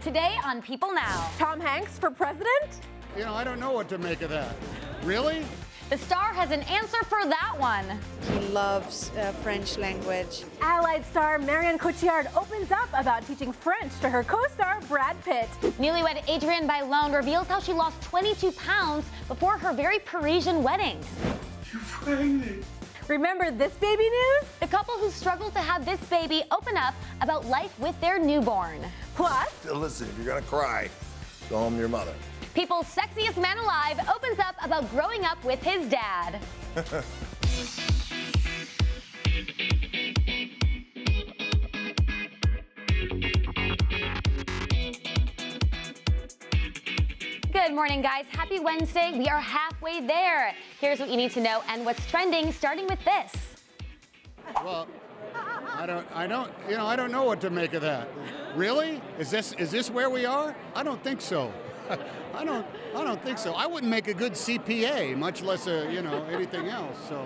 Today on People Now. Tom Hanks for president? You know, I don't know what to make of that. Really? The star has an answer for that one. He loves French language. Allied star Marion Cotillard opens up about teaching French to her co-star Brad Pitt. Newlywed Adrienne Bailon reveals how she lost 22 pounds before her very Parisian wedding. You're pregnant. Remember this baby news? The couple who struggled to have this baby open up about life with their newborn. Plus, Listen, if you're gonna cry, go home to your mother. People's Sexiest Man Alive opens up about growing up with his dad. Good morning, guys. Happy Wednesday. We are halfway there. Here's what you need to know and what's trending, starting with this. Well, I don't know what to make of that. Really? Is this where we are? I don't think so. I don't think so. I wouldn't make a good CPA, much less anything else. So.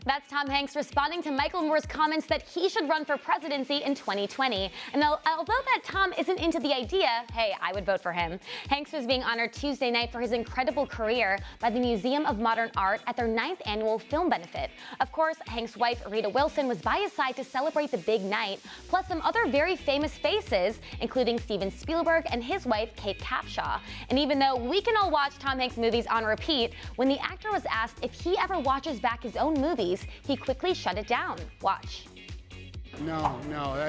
That's Tom Hanks responding to Michael Moore's comments that he should run for presidency in 2020. And although that Tom isn't into the idea, hey, I would vote for him. Hanks was being honored Tuesday night for his incredible career by the Museum of Modern Art at their 9th annual film benefit. Of course, Hanks' wife, Rita Wilson, was by his side to celebrate the big night, plus some other very famous faces, including Steven Spielberg and his wife, Kate Capshaw. And even though we can all watch Tom Hanks movies on repeat, when the actor was asked if he ever watches back his own movies, he quickly shut it down. Watch. No,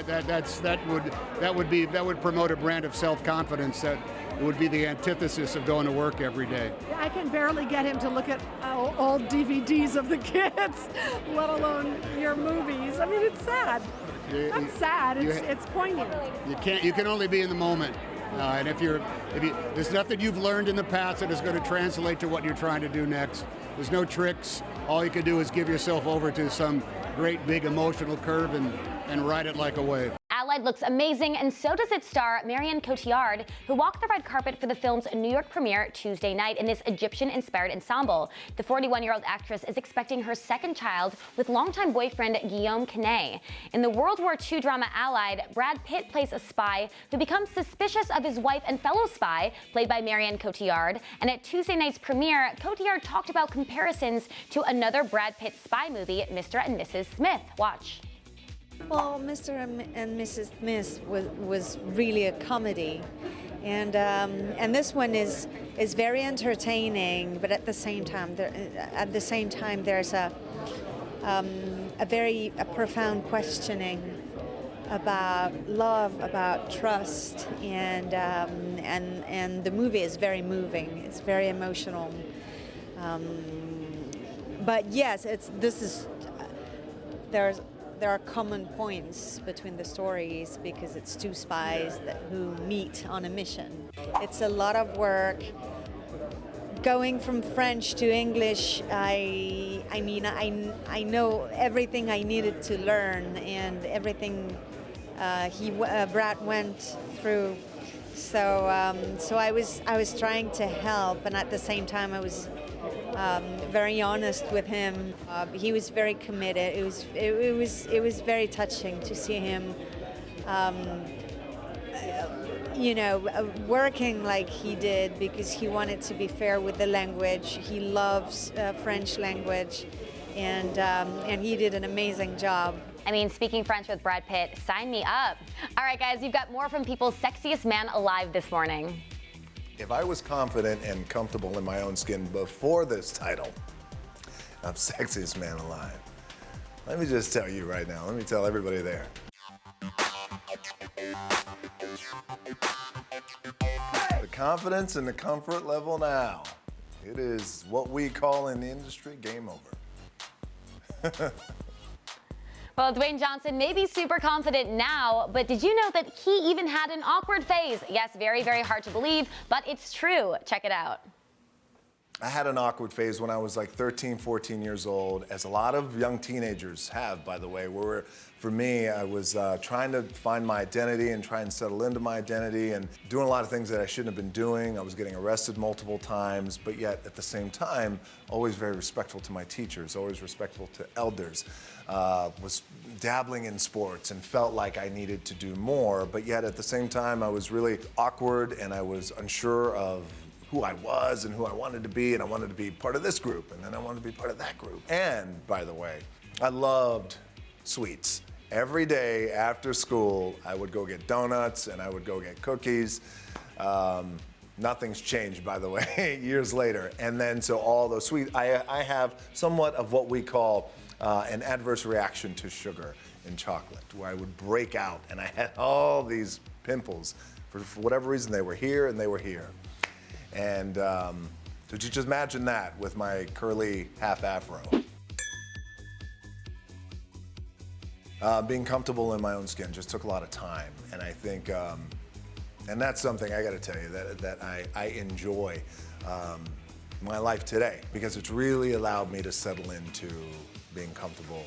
that would promote a brand of self-confidence that would be the antithesis of going to work every day. I can barely get him to look at old DVDs of the kids, let alone your movies. I mean, it's sad. Not sad. It's poignant. You can only be in the moment. And if there's nothing you've learned in the past that is going to translate to what you're trying to do next. There's no tricks. All you can do is give yourself over to some great big emotional curve and ride it like a wave. Allied looks amazing, and so does its star Marion Cotillard, who walked the red carpet for the film's New York premiere Tuesday night in this Egyptian-inspired ensemble. The 41-year-old actress is expecting her second child with longtime boyfriend Guillaume Canet. In the World War II drama Allied, Brad Pitt plays a spy who becomes suspicious of his wife and fellow spy, played by Marion Cotillard. And at Tuesday night's premiere, Cotillard talked about comparisons to another Brad Pitt spy movie, Mr. and Mrs. Smith. Watch. Well, Mr. and Mrs. Smith was really a comedy, and this one is very entertaining. But at the same time, there's a very profound questioning about love, about trust, and the movie is very moving. It's very emotional. But yes, there are common points between the stories because it's two spies who meet on a mission. It's a lot of work. Going from French to English, I know everything I needed to learn and everything Brad went through. So I was trying to help, and at the same time I was very honest with him. He was very committed. It was very touching to see him, working like he did because he wanted to be fair with the language. He loves French language, and he did an amazing job. I mean, speaking French with Brad Pitt, sign me up. All right, guys, you've got more from People's Sexiest Man Alive this morning. If I was confident and comfortable in my own skin before this title of Sexiest Man Alive, let me just tell you right now, let me tell everybody there. The confidence and the comfort level now, it is what we call in the industry game over. Well, Dwayne Johnson may be super confident now, but did you know that he even had an awkward phase? Yes, very, very hard to believe, but it's true. Check it out. I had an awkward phase when I was like 13, 14 years old, as a lot of young teenagers have, by the way, where we're For me, I was trying to find my identity and try and settle into my identity and doing a lot of things that I shouldn't have been doing. I was getting arrested multiple times, but yet at the same time, always very respectful to my teachers, always respectful to elders. Was dabbling in sports and felt like I needed to do more, but yet at the same time, I was really awkward and I was unsure of who I was and who I wanted to be, and I wanted to be part of this group, and then I wanted to be part of that group. And by the way, I loved sweets. Every day after school, I would go get donuts and I would go get cookies. Nothing's changed, by the way, years later. And then so all those sweets, I have somewhat of what we call an adverse reaction to sugar in chocolate, where I would break out and I had all these pimples. For whatever reason, they were here and they were here. And so just imagine that with my curly half afro. Being comfortable in my own skin just took a lot of time, and I think, and that's something I got to tell you that I enjoy my life today, because it's really allowed me to settle into being comfortable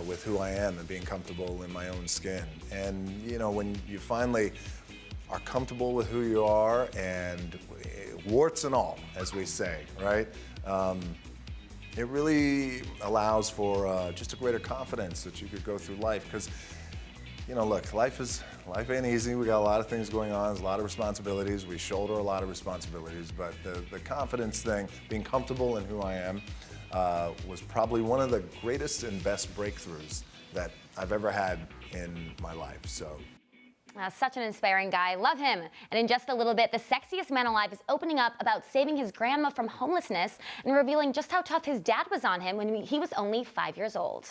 with who I am and being comfortable in my own skin. And you know, when you finally are comfortable with who you are, and warts and all, as we say, right? It really allows for just a greater confidence that you could go through life, because, you know, look, life ain't easy. We got a lot of things going on. There's a lot of responsibilities. We shoulder a lot of responsibilities, but the confidence thing, being comfortable in who I am, was probably one of the greatest and best breakthroughs that I've ever had in my life. So. Such an inspiring guy. Love him. And in just a little bit, the sexiest man alive is opening up about saving his grandma from homelessness and revealing just how tough his dad was on him when he was only 5 years old.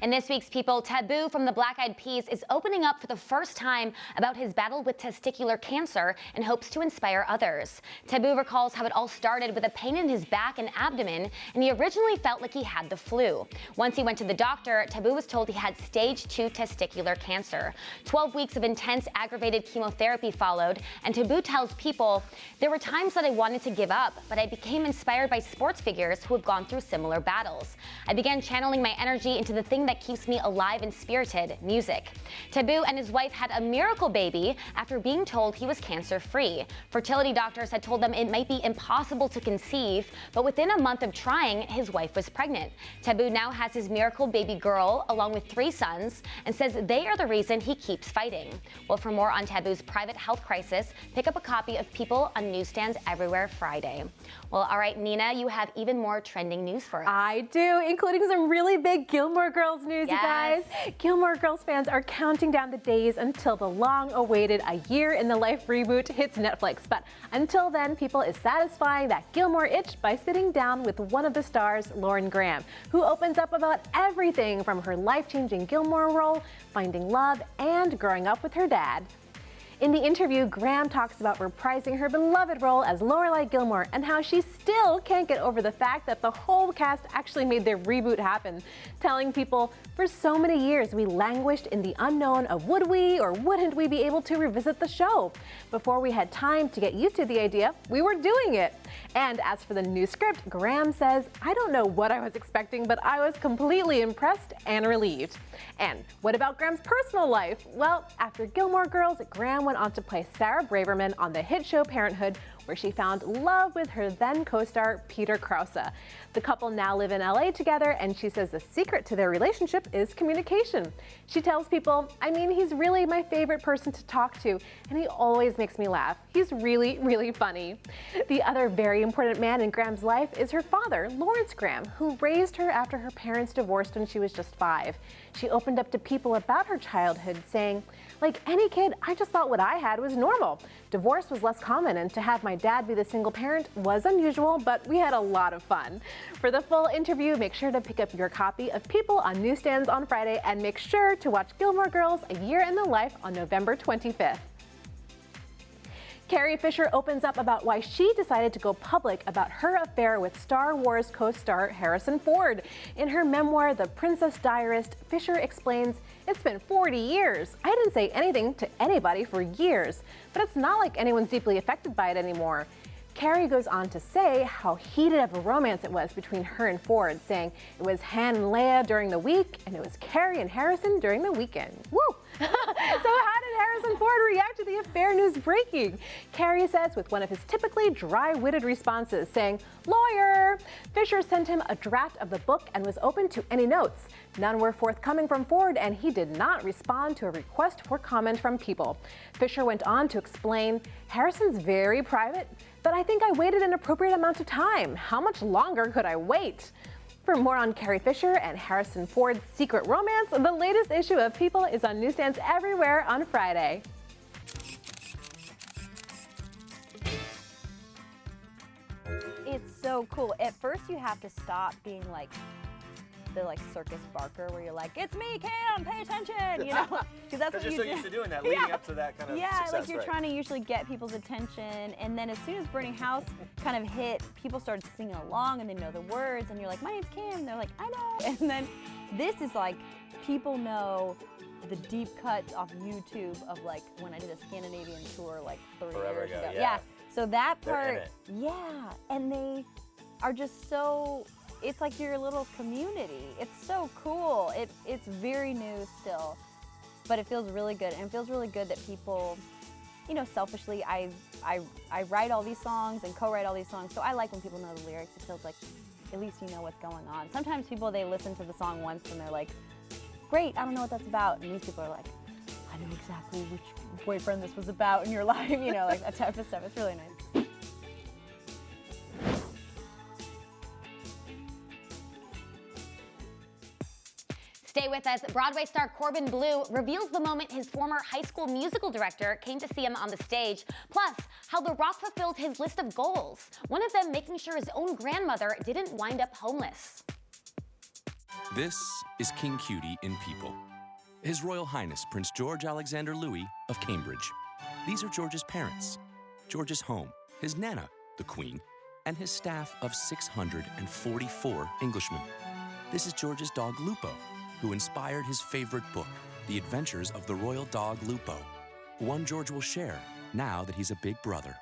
In this week's People, Taboo from the Black Eyed Peas is opening up for the first time about his battle with testicular cancer and hopes to inspire others. Taboo recalls how it all started with a pain in his back and abdomen, and he originally felt like he had the flu. Once he went to the doctor, Taboo was told he had stage 2 testicular cancer. 12 weeks of intense aggravated chemotherapy followed, and Taboo tells People, "There were times that I wanted to give up, but I became inspired by sports figures who have gone through similar battles. I began channeling my energy into the thing that keeps me alive and spirited, music." Taboo and his wife had a miracle baby after being told he was cancer-free. Fertility doctors had told them it might be impossible to conceive, but within a month of trying, his wife was pregnant. Taboo now has his miracle baby girl along with 3 sons and says they are the reason he keeps fighting. Well, for more on Taboo's private health crisis, pick up a copy of People on newsstands everywhere Friday. Well, all right, Nina, you have even more trending news for us. I do, including some really big Gilmore Girls news, you guys. Gilmore Girls fans are counting down the days until the long-awaited A Year in the Life reboot hits Netflix. But until then, People is satisfying that Gilmore itch by sitting down with one of the stars, Lauren Graham, who opens up about everything from her life-changing Gilmore role, finding love, and growing up with her dad. In the interview, Graham talks about reprising her beloved role as Lorelai Gilmore and how she still can't get over the fact that the whole cast actually made their reboot happen, telling People, "For so many years we languished in the unknown of would we or wouldn't we be able to revisit the show. Before we had time to get used to the idea, we were doing it." And as for the new script, Graham says, "I don't know what I was expecting, but I was completely impressed and relieved." And what about Graham's personal life? Well, after Gilmore Girls, Graham went on to play Sarah Braverman on the hit show Parenthood, where she found love with her then co-star Peter Krause. The couple now live in LA together, and she says the secret to their relationship is communication. She tells People, "I mean, he's really my favorite person to talk to, and he always makes me laugh. He's really, really funny." The other very important man in Graham's life is her father, Lawrence Graham, who raised her after her parents divorced when she was just 5. She opened up to People about her childhood, saying, "Like any kid, I just thought what I had was normal. Divorce was less common, and to have my dad be the single parent was unusual, but we had a lot of fun." For the full interview, make sure to pick up your copy of People on newsstands on Friday, and make sure to watch Gilmore Girls: A Year in the Life on November 25th. Carrie Fisher opens up about why she decided to go public about her affair with Star Wars co-star Harrison Ford. In her memoir, The Princess Diarist, Fisher explains, "It's been 40 years. I didn't say anything to anybody for years, but it's not like anyone's deeply affected by it anymore." Carrie goes on to say how heated of a romance it was between her and Ford, saying it was Han and Leia during the week, and it was Carrie and Harrison during the weekend. Woo! So how did Harrison Ford react to the affair news breaking? Carrie says with one of his typically dry-witted responses, saying, "Lawyer!" Fisher sent him a draft of the book and was open to any notes. None were forthcoming from Ford, and he did not respond to a request for comment from People. Fisher went on to explain, "Harrison's very private, but I think I waited an appropriate amount of time. How much longer could I wait?" For more on Carrie Fisher and Harrison Ford's secret romance, the latest issue of People is on newsstands everywhere on Friday. It's so cool. At first you have to stop being like the circus barker where you're like, "It's me, Cam, pay attention," you know? Because that's what you're you so do. used to doing that, leading up to that kind of success, like you're right? trying to usually get people's attention, and then as soon as Burning House kind of hit, people started singing along and they know the words, and you're like, "My name's Cam," and they're like, "I know." And then this is like, people know the deep cuts off YouTube of like when I did a Scandinavian tour like 30 Forever years ago, ago. yeah. So that They're in part, it. yeah, and they are just so, it's like your little community. It's so cool. It's very new still, but it feels really good. And it feels really good that people, you know, selfishly, I write all these songs and co-write all these songs, so I like when people know the lyrics. It feels like at least you know what's going on. Sometimes people, they listen to the song once and they're like, "Great, I don't know what that's about." And these people are like, "I know exactly which boyfriend this was about in your life," you know, like that type of stuff. It's really nice. Stay with us. Broadway star Corbin Bleu reveals the moment his former High School Musical director came to see him on the stage. Plus, how The Rock fulfilled his list of goals. One of them making sure his own grandmother didn't wind up homeless. This is King Cutie in People. His Royal Highness Prince George Alexander Louis of Cambridge. These are George's parents, George's home, his Nana, the Queen, and his staff of 644 Englishmen. This is George's dog Lupo, who inspired his favorite book, The Adventures of the Royal Dog Lupo, one George will share now that he's a big brother.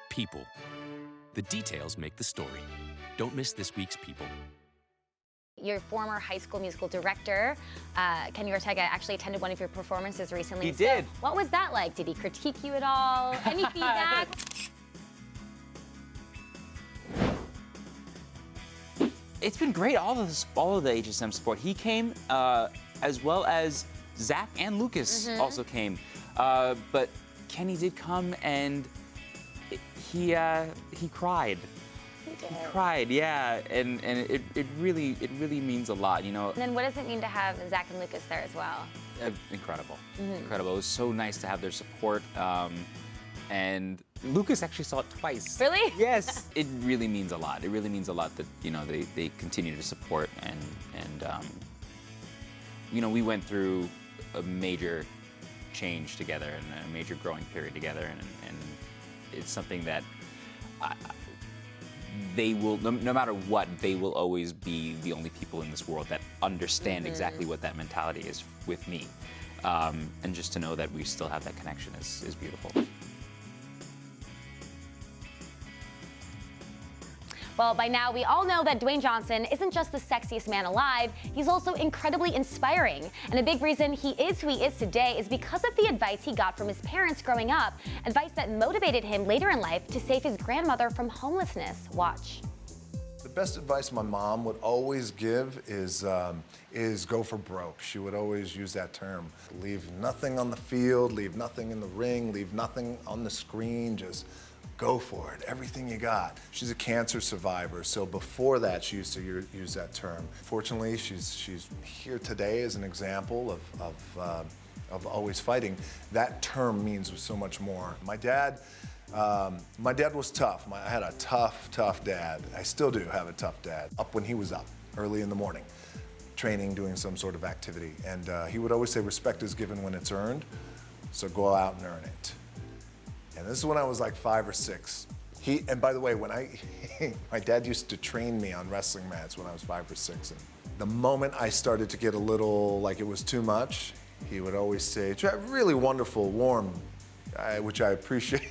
People. The details make the story. Don't miss this week's People. Your former High School Musical director, Kenny Ortega, actually attended one of your performances recently. He did. So what was that like? Did he critique you at all? Any feedback? It's been great, all of the HSM support. He came, as well as Zach and Lucas also came. But Kenny did come and he cried. He cried, yeah, and it really means a lot, you know. And then what does it mean to have Zach and Lucas there as well? Incredible, incredible. It was so nice to have their support, and Lucas actually saw it twice. Really? Yes. It really means a lot. It really means a lot that, you know, they continue to support, and you know, we went through a major change together and a major growing period together, and it's something that they will, no matter what, they will always be the only people in this world that understand exactly what that mentality is with me. And just to know that we still have that connection is beautiful. Well, by now we all know that Dwayne Johnson isn't just the sexiest man alive, he's also incredibly inspiring. And a big reason he is who he is today is because of the advice he got from his parents growing up, advice that motivated him later in life to save his grandmother from homelessness. Watch. The best advice my mom would always give is go for broke. She would always use that term. Leave nothing on the field, leave nothing in the ring, leave nothing on the screen, just go for it, everything you got. She's a cancer survivor, so before that she used to use that term. Fortunately, she's here today as an example of always fighting. That term means so much more. My dad was tough. I had a tough dad. I still do have a tough dad. Up when he was up, early in the morning, training, doing some sort of activity. And he would always say, respect is given when it's earned, so go out and earn it. And this is when I was like 5 or 6. And by the way, my dad used to train me on wrestling mats when I was 5 or 6. And the moment I started to get a little like it was too much, he would always say, really wonderful, warm, which I appreciate.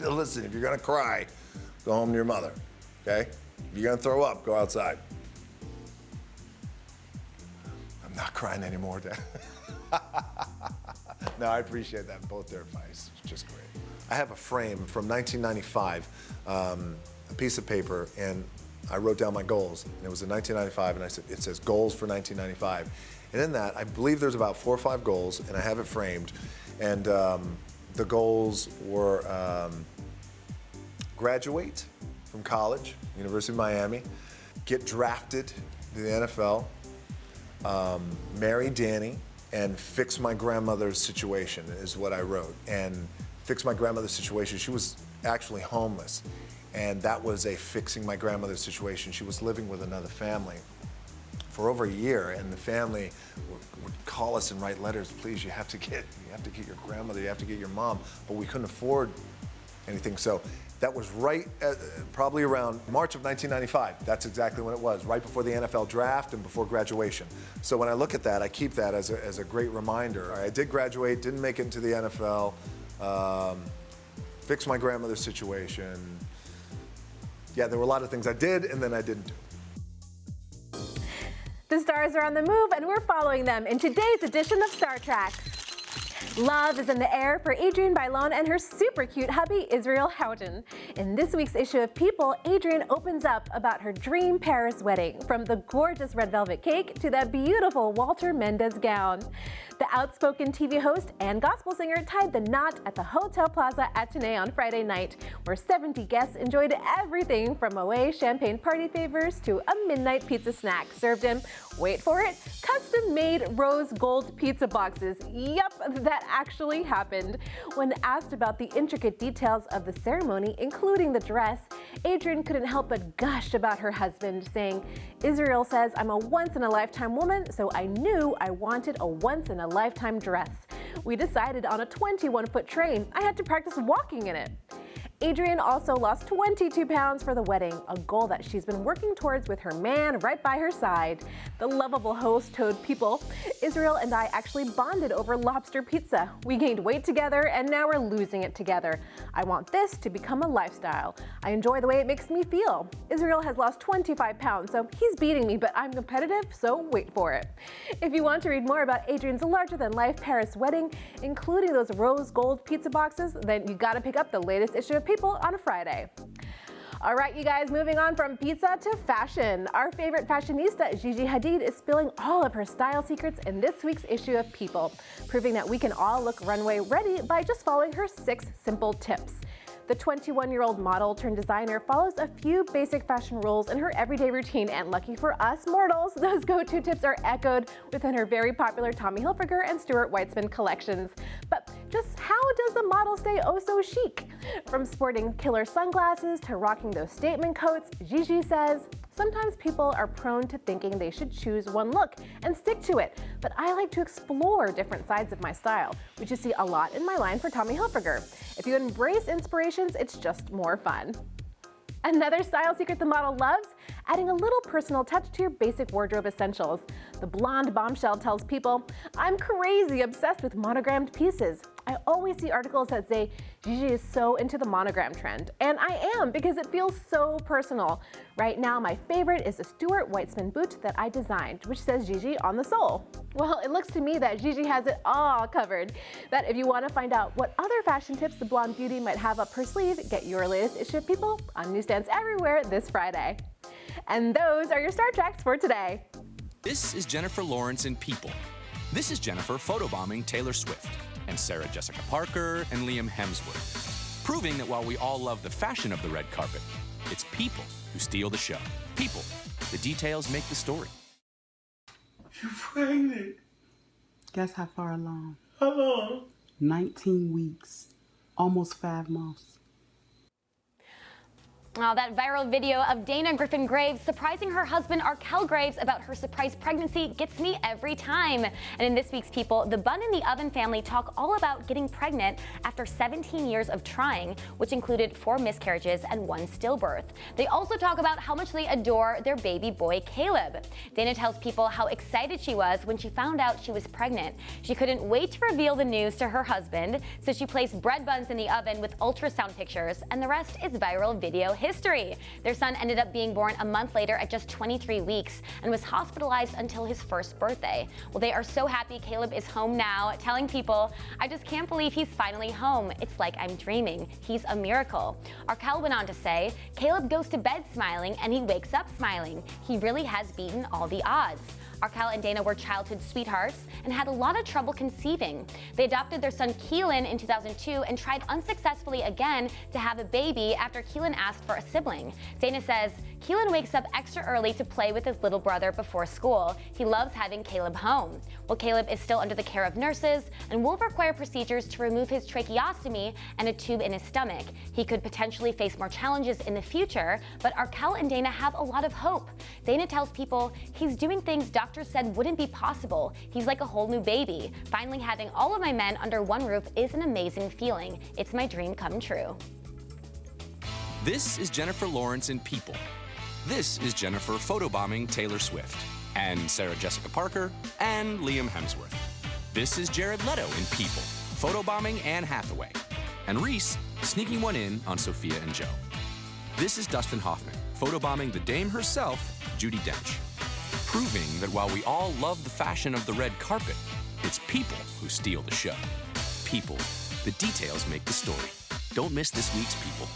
Listen, if you're gonna cry, go home to your mother, okay? If you're gonna throw up, go outside. I'm not crying anymore, Dad. No, I appreciate that, both their advice. It's just great. I have a frame from 1995, a piece of paper, and I wrote down my goals. And it was in 1995, and I said, it says goals for 1995. And in that, I believe there's about 4 or 5 goals, and I have it framed. And the goals were graduate from college, University of Miami, get drafted to the NFL, marry Danny, and fix my grandmother's situation is what I wrote. And fix my grandmother's situation, she was actually homeless. And that was a fixing my grandmother's situation. She was living with another family for over a year, and the family would call us and write letters, please, you have to get your grandmother, you have to get your mom, but we couldn't afford anything. So that was right at, probably around March of 1995. That's exactly when it was, right before the NFL draft and before graduation. So when I look at that, I keep that as a great reminder. I did graduate, didn't make it into the NFL, fixed my grandmother's situation. Yeah, there were a lot of things I did and then I didn't do. The stars are on the move, and we're following them in today's edition of Star Trek. Love is in the air for Adrienne Bailon and her super cute hubby, Israel Houghton. In this week's issue of People, Adrienne opens up about her dream Paris wedding, from the gorgeous red velvet cake to that beautiful Walter Mendez gown. The outspoken TV host and gospel singer tied the knot at the Hotel Plaza Athénée on Friday night, where 70 guests enjoyed everything from Moet champagne party favors to a midnight pizza snack served in, wait for it, custom-made rose gold pizza boxes. Yup, that actually happened. When asked about the intricate details of the ceremony, including the dress, Adrienne couldn't help but gush about her husband, saying, Israel says I'm a once-in-a-lifetime woman, so I knew I wanted a once-in-a-lifetime dress. We decided on a 21-foot train. I had to practice walking in it. Adrienne also lost 22 pounds for the wedding, a goal that she's been working towards with her man right by her side. The lovable host told People, Israel and I actually bonded over lobster pizza. We gained weight together and now we're losing it together. I want this to become a lifestyle. I enjoy the way it makes me feel. Israel has lost 25 pounds, so he's beating me, but I'm competitive, so wait for it. If you want to read more about Adrienne's larger-than-life Paris wedding, including those rose gold pizza boxes, then you gotta pick up the latest issue of People on a Friday. All right, you guys, moving on from pizza to fashion. Our favorite fashionista, Gigi Hadid, is spilling all of her style secrets in this week's issue of People, proving that we can all look runway ready by just following her 6 simple tips. The 21-year-old model turned designer follows a few basic fashion rules in her everyday routine, and lucky for us mortals, those go-to tips are echoed within her very popular Tommy Hilfiger and Stuart Weitzman collections. But just how does the model stay oh so chic? From sporting killer sunglasses to rocking those statement coats, Gigi says, sometimes people are prone to thinking they should choose one look and stick to it, but I like to explore different sides of my style, which you see a lot in my line for Tommy Hilfiger. If you embrace inspirations, it's just more fun. Another style secret the model loves? Adding a little personal touch to your basic wardrobe essentials. The blonde bombshell tells People, I'm crazy obsessed with monogrammed pieces. I always see articles that say Gigi is so into the monogram trend, and I am, because it feels so personal. Right now, my favorite is the Stuart Weitzman boot that I designed, which says Gigi on the sole. Well, it looks to me that Gigi has it all covered. That if you want to find out what other fashion tips the blonde beauty might have up her sleeve, get your latest issue of People on newsstands everywhere this Friday. And those are your Star Treks for today. This is Jennifer Lawrence in People. This is Jennifer photobombing Taylor Swift, and Sarah Jessica Parker and Liam Hemsworth, proving that while we all love the fashion of the red carpet, it's people who steal the show. People. The details make the story. You're pregnant. Guess how far along? How long? 19 weeks. Almost 5 months. Oh, that viral video of Dana Griffin Graves surprising her husband Arkell Graves about her surprise pregnancy gets me every time. And in this week's People, the Bun in the Oven family talk all about getting pregnant after 17 years of trying, which included 4 miscarriages and 1 stillbirth. They also talk about how much they adore their baby boy Caleb. Dana tells People how excited she was when she found out she was pregnant. She couldn't wait to reveal the news to her husband, so she placed bread buns in the oven with ultrasound pictures, and the rest is viral video history. Their son ended up being born a month later at just 23 weeks and was hospitalized until his first birthday. Well, they are so happy Caleb is home now, telling People, "I just can't believe he's finally home. It's like I'm dreaming. He's a miracle." Arkell went on to say, "Caleb goes to bed smiling and he wakes up smiling. He really has beaten all the odds." Arkell and Dana were childhood sweethearts and had a lot of trouble conceiving. They adopted their son Keelan in 2002 and tried unsuccessfully again to have a baby after Keelan asked for a sibling. Dana says, "Keelan wakes up extra early to play with his little brother before school. He loves having Caleb home." Well, Caleb is still under the care of nurses and will require procedures to remove his tracheostomy and a tube in his stomach. He could potentially face more challenges in the future, but Arkell and Dana have a lot of hope. Dana tells People he's doing things doctors said wouldn't be possible. He's like a whole new baby. Finally having all of my men under one roof is an amazing feeling. It's my dream come true. This is Jennifer Lawrence in People. This is Jennifer photobombing Taylor Swift, and Sarah Jessica Parker, and Liam Hemsworth. This is Jared Leto in People, photobombing Anne Hathaway, and Reese sneaking one in on Sophia and Joe. This is Dustin Hoffman, photobombing the dame herself, Judi Dench, proving that while we all love the fashion of the red carpet, it's people who steal the show. People, the details make the story. Don't miss this week's People.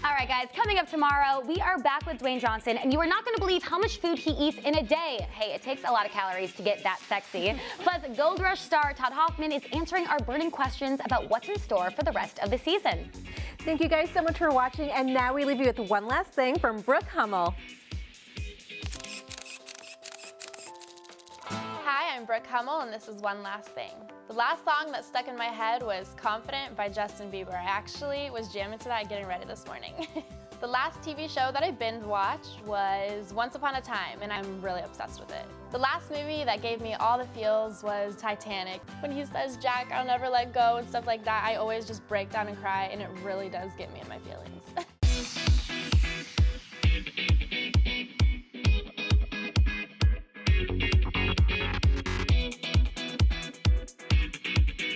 All right, guys, coming up tomorrow, we are back with Dwayne Johnson, and you are not going to believe how much food he eats in a day. Hey, it takes a lot of calories to get that sexy. Plus, Gold Rush star Todd Hoffman is answering our burning questions about what's in store for the rest of the season. Thank you guys so much for watching, and now we leave you with one last thing from Brooke Hummel. Hi, I'm Brooke Hummel, and this is One Last Thing. The last song that stuck in my head was Confident by Justin Bieber. I actually was jamming to that getting ready this morning. The last TV show that I binge watched was Once Upon a Time, and I'm really obsessed with it. The last movie that gave me all the feels was Titanic. When he says, "Jack, I'll never let go," and stuff like that, I always just break down and cry, and it really does get me in my feelings.